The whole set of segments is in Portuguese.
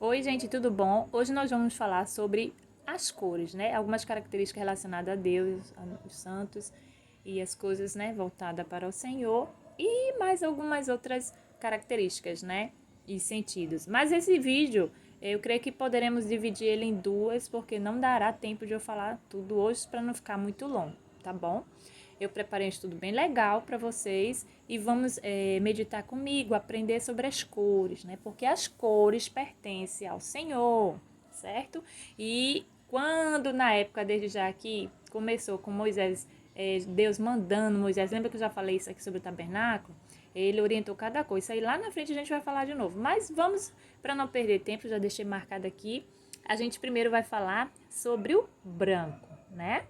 Oi, gente, tudo bom? Hoje nós vamos falar sobre as cores, né? Algumas características relacionadas a Deus, aos santos e as coisas, né, voltadas para o Senhor e mais algumas outras características, né, e sentidos. Mas esse vídeo, eu creio que poderemos dividir ele em duas, porque não dará tempo de eu falar tudo hoje para não ficar muito longo, tá bom? Eu preparei um estudo bem legal para vocês e vamos meditar comigo, aprender sobre as cores, né? Porque as cores pertencem ao Senhor, certo? E quando na época, desde já aqui, começou com Moisés, Deus mandando Moisés, lembra que eu já falei isso aqui sobre o tabernáculo? Ele orientou cada coisa. Isso aí lá na frente a gente vai falar de novo. Mas vamos, para não perder tempo, já deixei marcado aqui. A gente primeiro vai falar sobre o branco, né?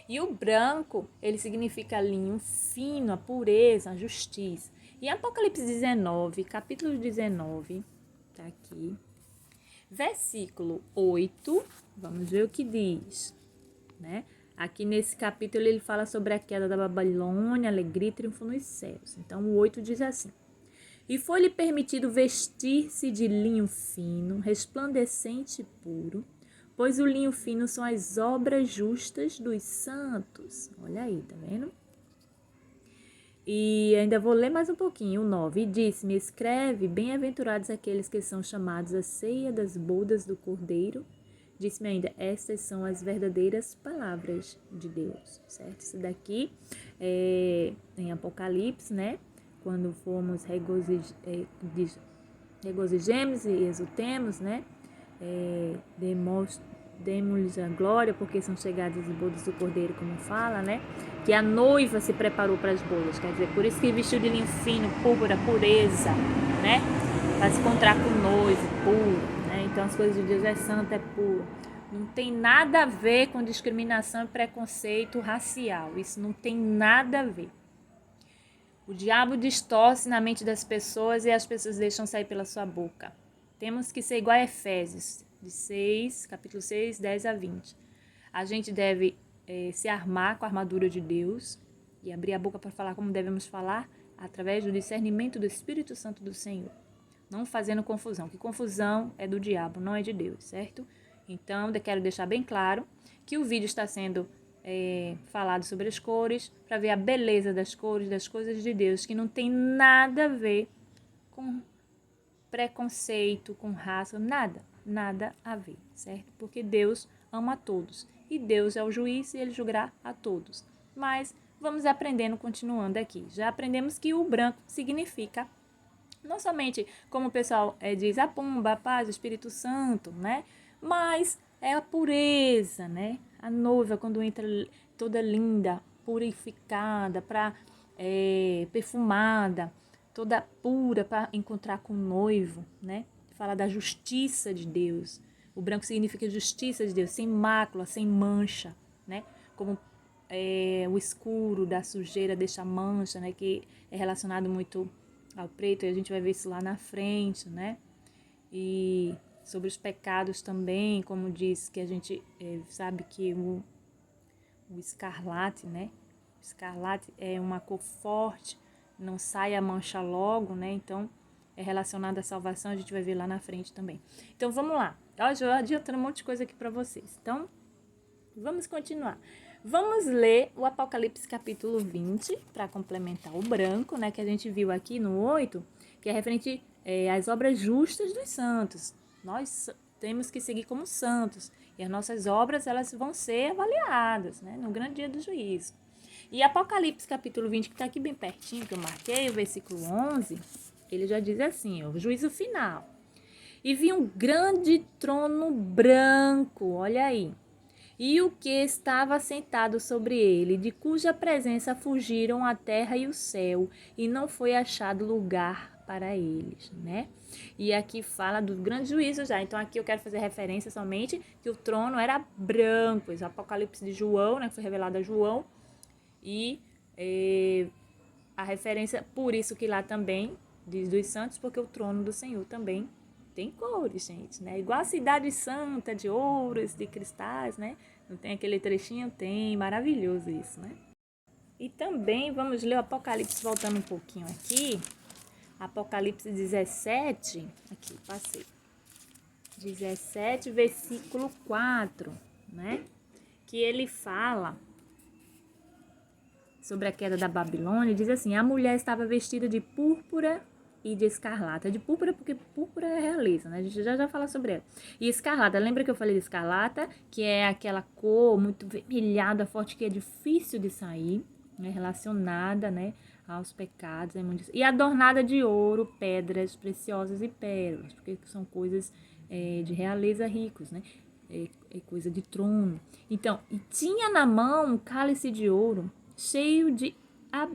E o branco, ele significa linho fino, a pureza, a justiça. E Apocalipse 19, capítulo 19, tá aqui, versículo 8, vamos ver o que diz, né? Aqui nesse capítulo ele fala sobre a queda da Babilônia, alegria e triunfo nos céus. Então o 8 diz assim: E foi-lhe permitido vestir-se de linho fino, resplandecente e puro, pois o linho fino são as obras justas dos santos. Olha aí, tá vendo? E ainda vou ler mais um pouquinho, o 9. E disse-me, escreve, bem-aventurados aqueles que são chamados à ceia das bodas do Cordeiro. Disse-me ainda, estas são as verdadeiras palavras de Deus, certo? Isso daqui é em Apocalipse, né? Quando formos regozijemos e exultemos, né? Demos-lhes a glória, porque são chegadas as bodas do Cordeiro, como fala, né? Que a noiva se preparou para as bodas, quer dizer, por isso que vestiu de linho fino, púrpura, pureza, né? Para se encontrar com o noivo, puro, né? Então as coisas de Deus é santa, é puro. Não tem nada a ver com discriminação e preconceito racial, isso não tem nada a ver. O diabo distorce na mente das pessoas e as pessoas deixam sair pela sua boca. Temos que ser igual a Efésios, capítulo 6, 10 a 20. A gente deve se armar com a armadura de Deus e abrir a boca para falar como devemos falar através do discernimento do Espírito Santo do Senhor. Não fazendo confusão, que confusão é do diabo, não é de Deus, certo? Então, eu quero deixar bem claro que o vídeo está sendo falado sobre as cores, para ver a beleza das cores, das coisas de Deus, que não tem nada a ver com preconceito, com raça, nada a ver, certo? Porque Deus ama a todos e Deus é o juiz e ele julgará a todos. Mas vamos aprendendo, continuando aqui. Já aprendemos que o branco significa não somente, como o pessoal diz, a pomba, a paz, o Espírito Santo, né? Mas é a pureza, né? A noiva, quando entra toda linda, purificada, perfumada, toda pura para encontrar com o noivo, né? Fala da justiça de Deus. O branco significa justiça de Deus, sem mácula, sem mancha, né? Como o escuro da sujeira deixa mancha, né? Que é relacionado muito ao preto, e a gente vai ver isso lá na frente, né? E sobre os pecados também, como diz que a gente sabe que o escarlate, né? O escarlate é uma cor forte, não sai a mancha logo, né? Então, é relacionado à salvação, a gente vai ver lá na frente também. Então, vamos lá. Ó, já adiantando um monte de coisa aqui para vocês. Então, vamos continuar. Vamos ler o Apocalipse capítulo 20, para complementar o branco, né? Que a gente viu aqui no 8, que é referente às obras justas dos santos. Nós temos que seguir como santos. E as nossas obras, elas vão ser avaliadas, né? No grande dia do juízo. E Apocalipse capítulo 20, que está aqui bem pertinho, que eu marquei, o versículo 11, ele já diz assim, ó, o juízo final. E vi um grande trono branco, olha aí, e o que estava sentado sobre ele, de cuja presença fugiram a terra e o céu, e não foi achado lugar para eles, né? E aqui fala do grande juízo já. Então aqui eu quero fazer referência somente que o trono era branco, o Apocalipse de João, né, que foi revelado a João, e a referência, por isso que lá também diz dos santos, porque o trono do Senhor também tem cores, gente, né? Igual a cidade santa, de ouros, de cristais, né? Não tem aquele trechinho? Tem, maravilhoso isso, né? E também vamos ler o Apocalipse, voltando um pouquinho aqui. Apocalipse 17, aqui, passei. 17, versículo 4, né? Que ele fala sobre a queda da Babilônia, diz assim: a mulher estava vestida de púrpura e de escarlata. De púrpura, porque púrpura é realeza, né? A gente já fala sobre ela. E escarlata, lembra que eu falei de escarlata? Que é aquela cor muito vermelhada, forte, que é difícil de sair, né? Relacionada, né, aos pecados. E adornada de ouro, pedras preciosas e pérolas, porque são coisas de realeza ricos, né? É coisa de trono. Então, e tinha na mão um cálice de ouro cheio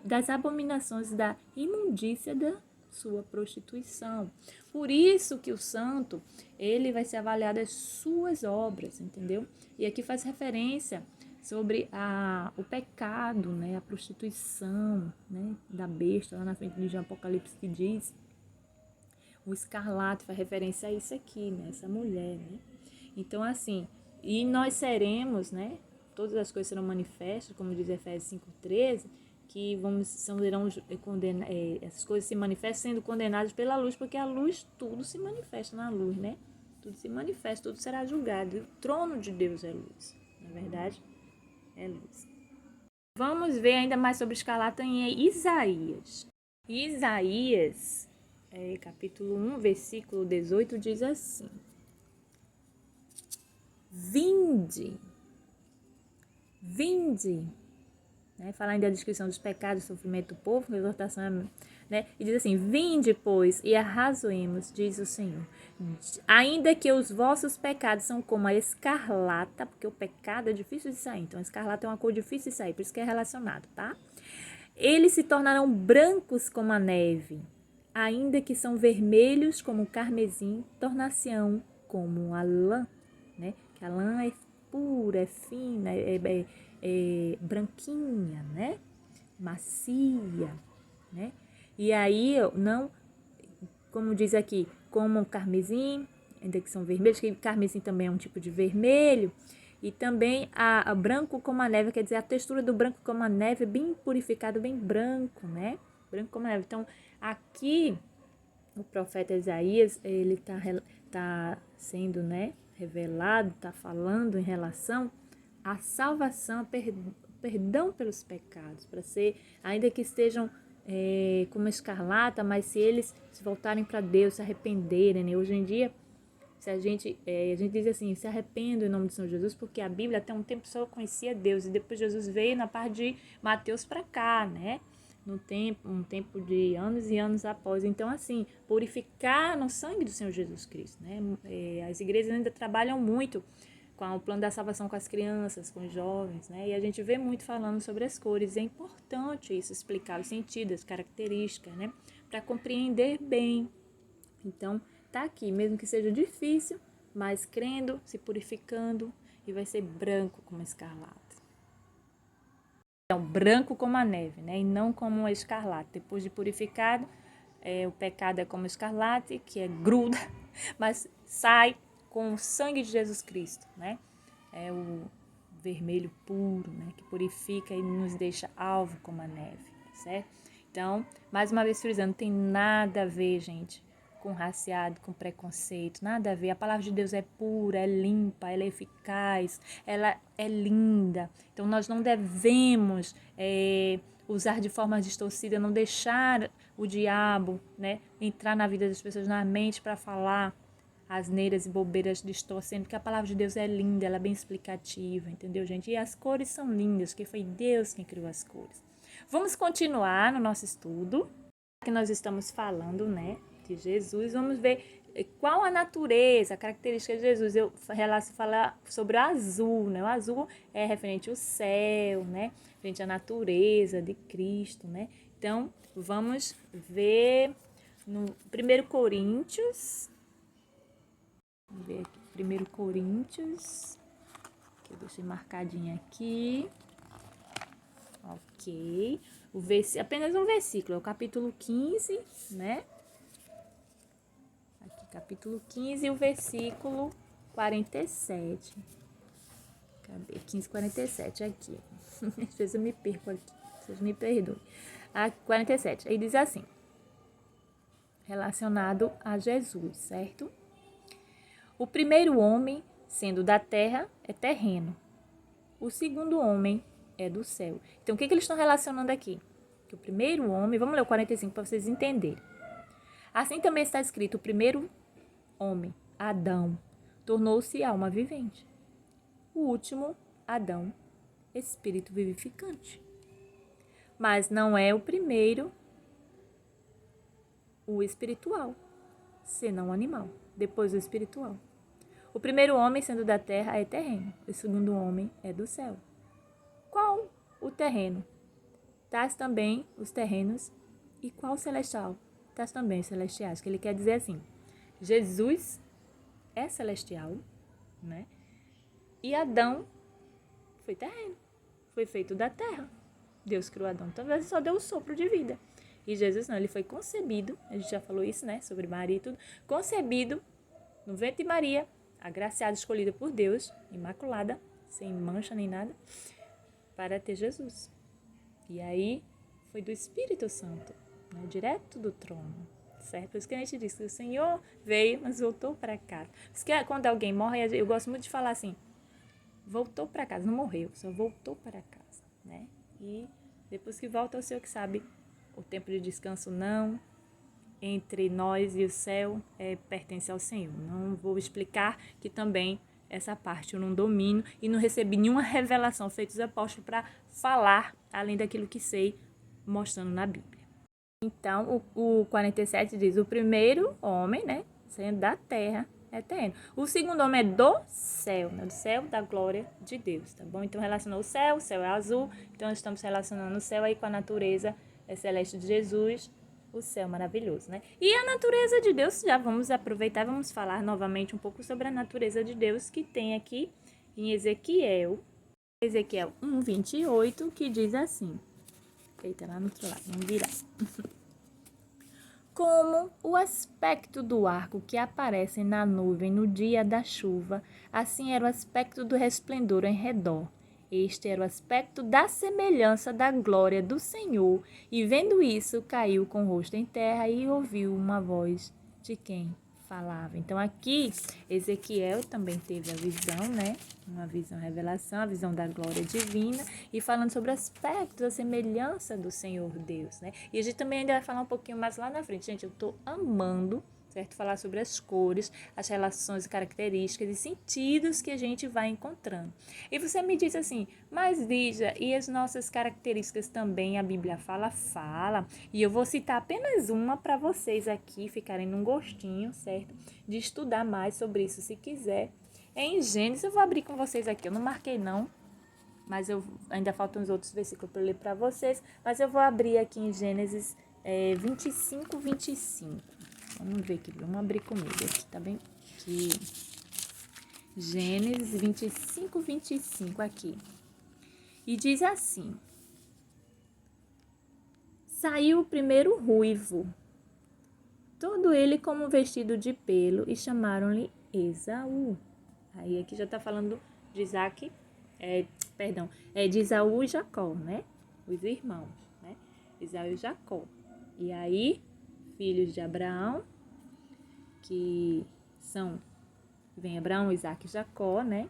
das abominações da imundícia da sua prostituição. Por isso que o santo, ele vai ser avaliado as suas obras, entendeu? E aqui faz referência sobre o pecado, né? A prostituição, né? Da besta, lá na frente de Apocalipse que diz. O escarlate faz referência a isso aqui, né? Essa mulher, né? Então, assim, e nós seremos, né? Todas as coisas serão manifestas, como diz Efésios 5,13, que essas coisas se manifestam sendo condenadas pela luz, porque a luz, tudo se manifesta na luz, né? Tudo se manifesta, tudo será julgado. E o trono de Deus é luz, na verdade, é luz. Vamos ver ainda mais sobre escarlata em Isaías. Isaías, capítulo 1, versículo 18, diz assim: Vinde, né? Fala ainda da descrição dos pecados, do sofrimento do povo, exortação, né? E diz assim: vinde, pois, e arrazoemos, diz o Senhor. Ainda que os vossos pecados são como a escarlata, porque o pecado é difícil de sair, então a escarlata é uma cor difícil de sair, por isso que é relacionado, tá? Eles se tornarão brancos como a neve, ainda que são vermelhos como o carmesim, tornar-se-ão como a lã, né? Que a lã é pura, é fina, é branquinha, né? Macia, né? E aí, não, como diz aqui, como o carmesim, ainda que são vermelhos, que carmesim também é um tipo de vermelho, e também a branco como a neve, quer dizer, a textura do branco como a neve, bem purificado, bem branco, né? Branco como a neve. Então, aqui, o profeta Isaías, ele tá sendo, né, revelado, tá falando em relação à salvação, perdão pelos pecados, para ser, ainda que estejam como escarlata, mas se eles se voltarem para Deus, se arrependerem, né? Hoje em dia, se a gente diz assim, se arrependa em nome de São Jesus, porque a Bíblia até um tempo só conhecia Deus, e depois Jesus veio na parte de Mateus para cá, né? Um tempo de anos e anos após. Então, assim, purificar no sangue do Senhor Jesus Cristo, né? As igrejas ainda trabalham muito com o plano da salvação com as crianças, com os jovens, né? E a gente vê muito falando sobre as cores. É importante isso, explicar os sentidos, as características, né? Para compreender bem. Então, tá aqui, mesmo que seja difícil, mas crendo, se purificando, e vai ser branco como escarlata. Então, branco como a neve, né? E não como a escarlate. Depois de purificado, o pecado é como escarlate, que é gruda, mas sai com o sangue de Jesus Cristo, né? É o vermelho puro, né? Que purifica e nos deixa alvo como a neve, certo? Então, mais uma vez frisando, não tem nada a ver, gente, com raciado, com preconceito, nada a ver. A palavra de Deus é pura, é limpa, ela é eficaz, ela é linda. Então, nós não devemos usar de forma distorcida, não deixar o diabo, né, entrar na vida das pessoas, na mente, para falar asneiras e bobeiras distorcendo, porque a palavra de Deus é linda, ela é bem explicativa, entendeu, gente? E as cores são lindas, porque foi Deus quem criou as cores. Vamos continuar no nosso estudo, que nós estamos falando, né, de Jesus. Vamos ver qual a natureza, a característica de Jesus. Eu falar sobre o azul, né? O azul é referente ao céu, né? Referente à natureza de Cristo, né? Então, vamos ver no 1 Coríntios. Vamos ver aqui, 1 Coríntios, que eu deixei marcadinho aqui. Ok. Apenas um versículo, é o capítulo 15, né? Aqui, capítulo 15, o versículo 47. Cadê? 15, 47, aqui. Às vezes eu me perco aqui, vocês me perdoem. 47, aí diz assim, relacionado a Jesus, certo? O primeiro homem, sendo da terra, é terreno. O segundo homem é do céu. Então, o que eles estão relacionando aqui? Que o primeiro homem, vamos ler o 45 para vocês entenderem. Assim também está escrito, o primeiro homem, Adão, tornou-se alma vivente. O último, Adão, espírito vivificante. Mas não é o primeiro, o espiritual, senão o animal, depois o espiritual. O primeiro homem, sendo da terra, é terreno. O segundo homem é do céu. Qual o terreno? Tais também os terrenos. E qual o celestial? Tais também os celestiais. Que ele quer dizer assim, Jesus é celestial, né? E Adão foi terreno. Foi feito da terra. Deus criou Adão. Talvez só deu o sopro de vida. E Jesus não, ele foi concebido. A gente já falou isso, né? Sobre Maria e tudo. Concebido no ventre de Maria, agraciada, escolhida por Deus, imaculada, sem mancha nem nada, para ter Jesus. E aí foi do Espírito Santo, né, direto do trono, certo? Por isso que a gente diz que o Senhor veio, mas voltou para casa. Por isso que quando alguém morre, eu gosto muito de falar assim, voltou para casa, não morreu, só voltou para casa, né? E depois que volta, é o Senhor que sabe o tempo de descanso não, entre nós e o céu pertence ao Senhor. Não vou explicar que também essa parte eu não domino e não recebi nenhuma revelação feita dos apóstolos para falar além daquilo que sei, mostrando na Bíblia. Então, o 47 diz, o primeiro homem, né, sendo da terra, é terreno. O segundo homem é do céu, né, do céu da glória de Deus, tá bom? Então, relacionou o céu é azul, então estamos relacionando o céu aí com a natureza celeste de Jesus, o céu maravilhoso, né? E a natureza de Deus, já vamos aproveitar, vamos falar novamente um pouco sobre a natureza de Deus que tem aqui em Ezequiel 1:28, que diz assim. Eita, lá no outro lado, vamos virar. Como o aspecto do arco que aparece na nuvem no dia da chuva, assim era o aspecto do resplendor em redor. Este era o aspecto da semelhança da glória do Senhor, e vendo isso, caiu com o rosto em terra e ouviu uma voz de quem falava. Então aqui, Ezequiel também teve a visão, né? Uma visão, revelação, a visão da glória divina, e falando sobre o aspecto da semelhança do Senhor Deus, né? E a gente também ainda vai falar um pouquinho mais lá na frente. Gente, eu tô amando, certo? Falar sobre as cores, as relações, características e sentidos que a gente vai encontrando. E você me diz assim, mas Lígia, e as nossas características também a Bíblia fala? Fala. E eu vou citar apenas uma para vocês aqui ficarem num gostinho, certo? De estudar mais sobre isso, se quiser. Em Gênesis, eu vou abrir com vocês aqui, eu não marquei não, mas ainda faltam os outros versículos para ler para vocês, mas eu vou abrir aqui em Gênesis 25:25. Vamos ver aqui, vamos abrir comigo aqui, tá bem? Aqui. Gênesis 25:25 aqui. E diz assim: saiu o primeiro ruivo, todo ele como vestido de pelo, e chamaram-lhe Esaú. Aí aqui já está falando de Isaac, de Esaú e Jacó, né? Os irmãos, né? Esaú e Jacó. E aí, filhos de Abraão, que vem Abraão, Isaac e Jacó, né?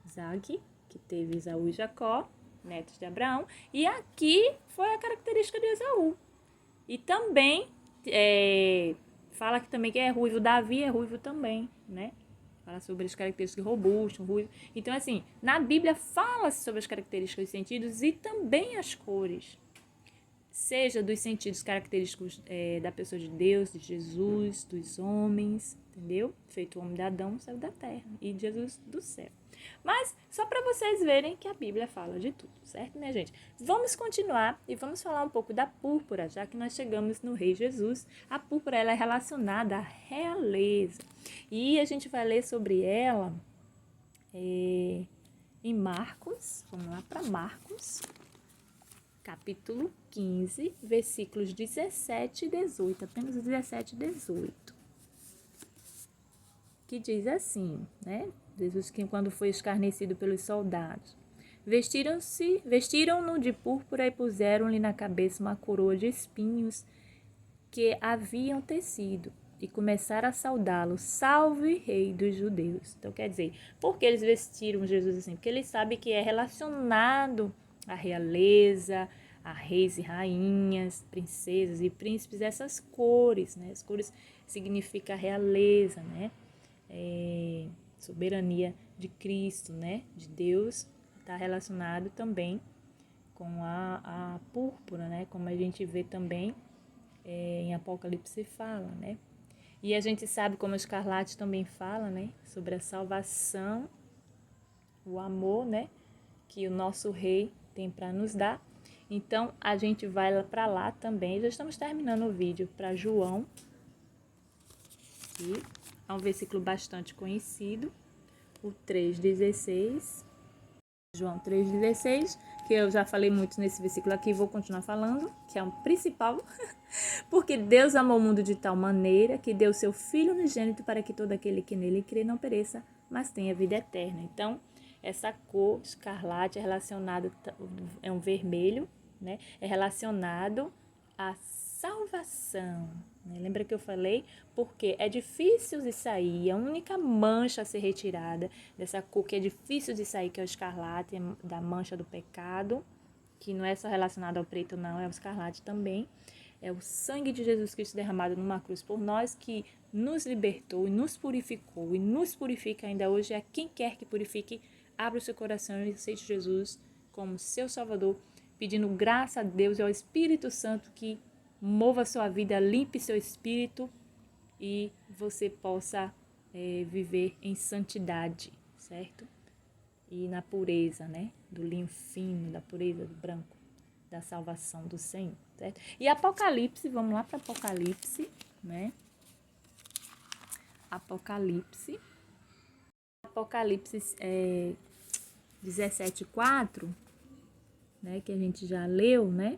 Isaac, que teve Esaú e Jacó, netos de Abraão. E aqui foi a característica de Esaú. E também, fala que também que é ruivo, Davi é ruivo também, né? Fala sobre as características robustas, ruivo. Então, assim, na Bíblia fala-se sobre as características dos sentidos e também as cores. Seja dos sentidos característicos da pessoa de Deus, de Jesus, dos homens, entendeu? Feito o homem de Adão, saiu da terra, e de Jesus do céu. Mas, só para vocês verem que a Bíblia fala de tudo, certo, minha gente? Vamos continuar e vamos falar um pouco da púrpura, já que nós chegamos no Rei Jesus. A púrpura, ela é relacionada à realeza. E a gente vai ler sobre ela em Marcos, vamos lá para Marcos, capítulo 15, versículos 17 e 18, apenas 17 e 18. Que diz assim, né? Jesus, que quando foi escarnecido pelos soldados, vestiram-no de púrpura e puseram-lhe na cabeça uma coroa de espinhos que haviam tecido. e começar a saudá-lo, salve Rei dos Judeus. Então, quer dizer, por que eles vestiram Jesus assim? Porque eles sabem que é relacionado à realeza, a reis e rainhas, princesas e príncipes, essas cores, né? As cores significam realeza, né? Soberania de Cristo, né? De Deus, está relacionado também com a púrpura, né? Como a gente vê também em Apocalipse fala, né? E a gente sabe, como o Escarlate também fala, né? Sobre a salvação, o amor, né? Que o nosso rei tem para nos dar. Então, a gente vai para lá também. Já estamos terminando o vídeo para João. E é um versículo bastante conhecido, o 3,16. João 3,16, que eu já falei muito nesse versículo aqui, vou continuar falando, que é o principal. Porque Deus amou o mundo de tal maneira que deu seu Filho unigênito para que todo aquele que nele crê não pereça, mas tenha vida eterna. Então, essa cor escarlate é relacionada, é um vermelho, né? É relacionado à salvação. Né? Lembra que eu falei? Porque é difícil de sair, a única mancha a ser retirada dessa cor que é difícil de sair, que é o escarlate, da mancha do pecado, que não é só relacionado ao preto, não, é o escarlate também. É o sangue de Jesus Cristo derramado numa cruz por nós, que nos libertou e nos purificou e nos purifica ainda hoje. A quem quer que purifique, abra o seu coração e aceite Jesus como seu Salvador, pedindo graça a Deus e ao Espírito Santo que mova a sua vida, limpe seu espírito e você possa viver em santidade, certo? E na pureza, né? Do linho fino, da pureza do branco, da salvação do Senhor, certo? E Apocalipse, vamos lá para Apocalipse, né? Apocalipse 17:4, né? Que a gente já leu, né?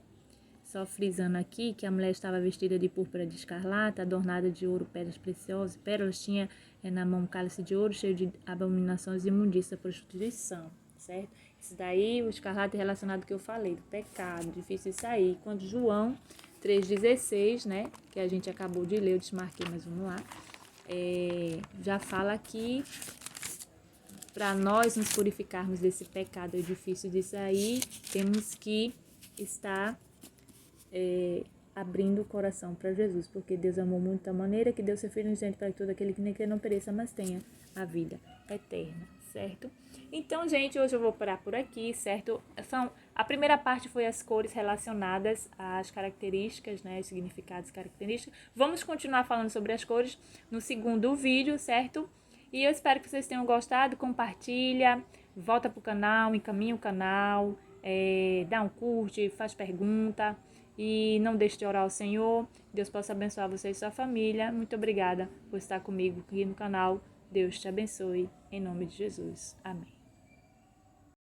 Só frisando aqui que a mulher estava vestida de púrpura de escarlata, adornada de ouro, pedras preciosas, pérolas, tinha na mão um cálice de ouro cheio de abominações e imundícia, prostituição, certo? Isso daí, o escarlate é relacionado ao que eu falei, do pecado, difícil de sair. Quando João 3,16, né, que a gente acabou de ler, eu desmarquei, mas vamos lá, já fala que para nós nos purificarmos desse pecado difícil de sair, temos que estar abrindo o coração para Jesus, porque Deus amou muito da maneira que deu seu Filho unigênito para que todo aquele que nem crê não pereça, mas tenha a vida eterna, certo? Então, gente, hoje eu vou parar por aqui, certo? A primeira parte foi as cores relacionadas às características, né, os significados característicos. Vamos continuar falando sobre as cores no segundo vídeo, certo? E eu espero que vocês tenham gostado, compartilha, volta pro canal, encaminha o canal, dá um curte, faz pergunta. E não deixe de orar ao Senhor. Deus possa abençoar você e sua família. Muito obrigada por estar comigo aqui no canal. Deus te abençoe. Em nome de Jesus. Amém.